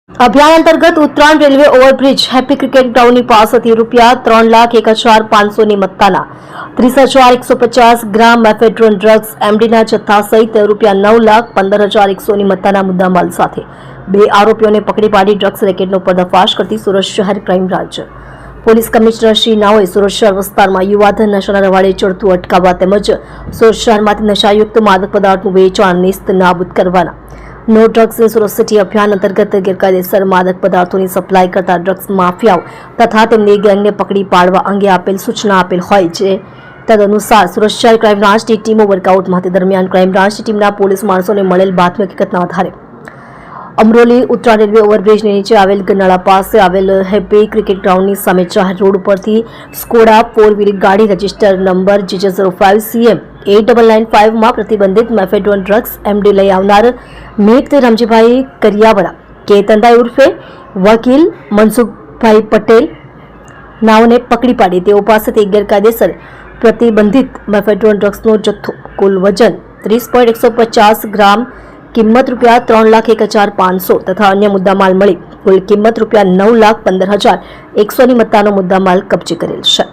અભિયાન અંતર્ગત Uttarayan railway overbridge happy cricket ગ્રાઉન્ડની પાસેથી ₹3,01,500ની મત્તાના 30,150 ગ્રામ મેફેડ્રોન ડ્રગ્સ એમડીના જથ્થા સહિત ₹9,15,100ની મત્તાના મુદ્દામાલ સાથે બે આરોપીઓને પકડી પાડી ડ્રગ્સ રેકેટનો પર્દાફાશ કરતી સુરત શહેર crime branch police commissioner Shri નાઓએ સુરત શહેર વિસ્તારમાં યુવાધન નશાના રવાડે ચડતું અટકાવવા તેમજ સુરત શહેરમાંથી નશાયુક્ત માદક પદાર્થનું વેચાણ નેસ્ત નાબૂદ કરવાના નો ડ્રગ્સ ઇન સુરત સિટી અભિયાન અંતર્ગત ગેરકાયદેસર માદક પદાર્થોની સપ્લાય કરતા ડ્રગ્સ માફિયાઓ તથા તેમની ગેંગને પકડી પાડવા અંગે આપેલ સૂચના આપેલ હોય છે તદનુસાર સુરત શહેર ક્રાઇમ બ્રાન્ચની ટીમો વર્કઆઉટમાં તે દરમિયાન ક્રાઇમ બ્રાન્ચની ટીમના પોલીસ માણસોને મળેલ બાતમી હકીકતના આધારે અમરોલી ઉત્તરાયણ રેલવે ઓવરબ્રિજની નીચે આવેલ ગરનાળા પાસે આવેલ હેપી ક્રિકેટ ગ્રાઉન્ડની સામે જાહેર રોડ ઉપરથી સ્કોડા 4 વ્હીલ ગાડી રજિસ્ટર નંબર GJ05CM 8995 માં પ્રતિબંધિત મેફેડ્રોન ડ્રગ્સ એમડી લઈ આવનાર મેઘ રામજીભાઈ કરિયાવડા કે તંદાઈ ઉર્ફે વકીલ મનસુખભાઈ પટેલ નાઓને પકડી પાડી તેઓ પાસેથી ગેરકાયદેસર પ્રતિબંધિત મેફેડ્રોન ડ્રગ્સનો જથ્થો કુલ વજન 30.150 ગ્રામ કિંમત ₹3,01,500 તથા અન્ય મુદ્દામાલ મળી કુલ કિંમત ₹9,15,100ની મત્તાનો મુદ્દામાલ કબજે કરેલ છે।